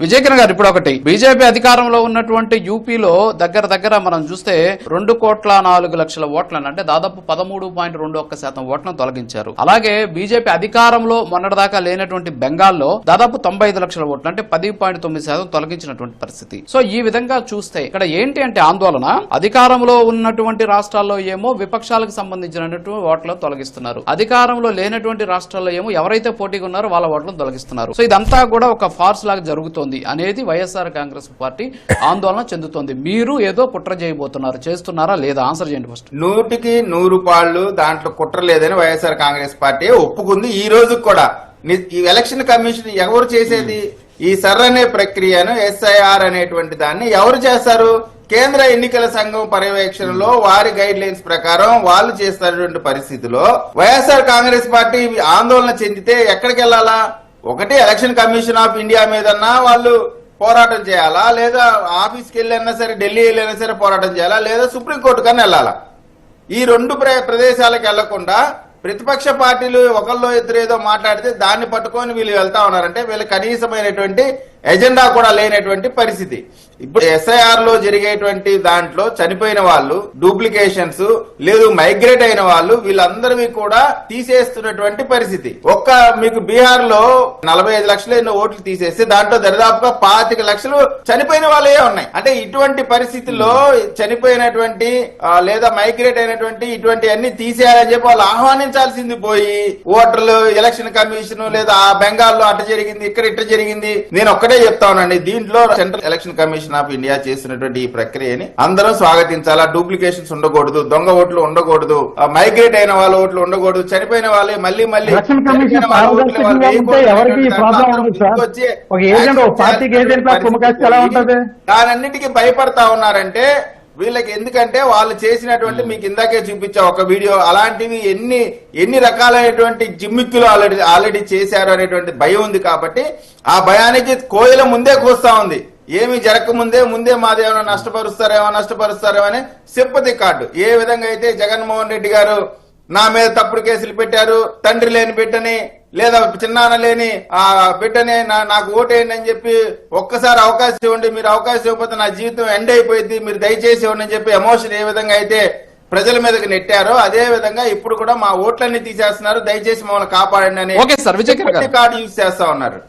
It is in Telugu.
విజయకిరణ్ గారు, ఇప్పుడు ఒకటి బీజేపీ అధికారంలో ఉన్నటువంటి యూపీలో దగ్గర మనం చూస్తే 2,04,00,000 ఓట్లను, అంటే దాదాపు 13.21% ఓట్లను తొలగించారు. అలాగే బీజేపీ అధికారంలో మొన్నటిదాకా లేనటువంటి బెంగాల్లో దాదాపు 95 లక్షల ఓట్లు, అంటే 10.9% తొలగించినటువంటి పరిస్థితి. సో ఈ విధంగా చూస్తే ఇక్కడ ఏంటి అంటే ఆందోళన, అధికారంలో ఉన్నటువంటి రాష్ట్రాల్లో ఏమో విపక్షాలకు సంబంధించినటువంటి ఓట్లను తొలగిస్తున్నారు, అధికారంలో లేనటువంటి రాష్ట్రాల్లో ఏమో ఎవరైతే పోటీగా ఉన్నారో వాళ్ళ ఓట్లను తొలగిస్తున్నారు. సో ఇదంతా కూడా ఒక ఫార్స్ లాగా జరుగుతోంది అనేది వైఎస్ఆర్ కాంగ్రెస్ పార్టీ ఆందోళన చెందుతోంది. మీరు ఏదో కుట్ర చేయబోతున్నారు, చేస్తున్నారా లేదా? ఆన్సర్ చేయండి ఫస్ట్. 100కి 100 పాళ్ళు దాంట్లో కుట్ర లేదని వైఎస్ఆర్ కాంగ్రెస్ పార్టీ ఒప్పుకుంది. ఈ రోజు కూడా ఈ ఎలక్షన్ కమిషన్ ఎవరు చేసేది? ఈ సర్ అనే ప్రక్రియను, SIR అనేటువంటి దాన్ని ఎవరు చేస్తారు? కేంద్ర ఎన్నికల సంఘం పర్యవేక్షణలో వారి గైడ్ లైన్స్ ప్రకారం వాళ్ళు చేస్తున్నటువంటి పరిస్థితిలో వైఎస్ఆర్ కాంగ్రెస్ పార్టీ ఆందోళన చెందితే ఎక్కడికి వెళ్లాలా? ఒకటి ఎలక్షన్ కమిషన్ ఆఫ్ ఇండియా మీదన్నా వాళ్ళు పోరాటం చేయాలా, లేదా ఆఫీస్కి వెళ్ళినా సరే, ఢిల్లీ వెళ్ళినా సరే పోరాటం చేయాలా, లేదా సుప్రీంకోర్టు కన్నా వెళ్ళాలా? ఈ రెండు ప్రదేశాలకు వెళ్లకుండా ప్రతిపక్ష పార్టీలు ఒకళ్ళు ఇద్దరు ఏదో మాట్లాడితే దాన్ని పట్టుకొని వీళ్ళు వెళ్తా ఉన్నారంటే వీళ్ళ కనీసమైనటువంటి ఎజెండా కూడా లేనటువంటి పరిస్థితి. ఇప్పుడు SIR లో జరిగేటువంటి దాంట్లో చనిపోయిన వాళ్ళు, డూప్లికేషన్స్ లేదు మైగ్రేట్ అయిన వాళ్ళు, వీళ్ళందరివి కూడా తీసేస్తున్నటువంటి పరిస్థితి. మీకు బీహార్ లో 45 లక్షల ఎన్నో ఓట్లు తీసేస్తే దాంట్లో దరిదాపుగా 25 లక్షలు చనిపోయిన వాళ్ళే ఉన్నాయి. అంటే ఇటువంటి పరిస్థితుల్లో చనిపోయినటువంటి లేదా మైగ్రేట్ అయినటువంటి ఇటువంటి అన్ని తీసేయాలని చెప్పి వాళ్ళు ఆహ్వానించాల్సింది పోయి ఓటర్లు, ఎలక్షన్ కమిషన్ లేదా బెంగాల్లో అట్ట జరిగింది, ఇక్కడ ఇట్ట జరిగింది. నేను ఒక్కటే చెప్తా ఉన్నాండి, దీంట్లో central election commission of India చేస్తున్నటువంటి ఈ ప్రక్రియని అందరం స్వాగతించాలా. డూప్లికేషన్స్ ఉండకూడదు, దొంగ ఓట్లు ఉండకూడదు, మైగ్రేట్ అయిన వాళ్ళ ఓట్లు ఉండకూడదు, చనిపోయిన వాళ్ళే మళ్ళీ దానన్నిటికీ భయపడతా ఉన్నారంటే వీళ్ళకి. ఎందుకంటే వాళ్ళు చేసినటువంటి, మీకు ఇందాకే చూపించా ఒక వీడియో, అలాంటివి ఎన్ని రకాలైనటువంటి జిమ్మిక్కులు ఆల్రెడీ చేశారు అనేటువంటి భయం ఉంది. కాబట్టి ఆ భయానికి కోయిల ముందే కూస్తా ఉంది. ఏమి జరగకముందే మాదేమైనా నష్టపరుస్తారేమో అని సింపతి కార్డు. ఏ విధంగా అయితే జగన్మోహన్ రెడ్డి గారు నా మీద తప్పుడు కేసులు పెట్టారు, తండ్రి లేని బిడ్డని లేదా చిన్నాన్న లేని ఆ బిడ్డని నాకు ఓటేయండి అని చెప్పి ఒక్కసారి అవకాశం ఇవ్వండి, మీరు అవకాశం ఇవ్వకపోతే నా జీవితం ఎండ్ అయిపోయింది, మీరు దయచేసి ఇవ్వండి అని చెప్పి ఎమోషన్ ఏ విధంగా అయితే ప్రజల మీదకి నెట్టారో అదే విధంగా ఇప్పుడు కూడా మా ఓట్లన్నీ తీసేస్తున్నారు, దయచేసి మమ్మల్ని కాపాడండి అని కార్డు యూజ్ చేస్తా ఉన్నారు.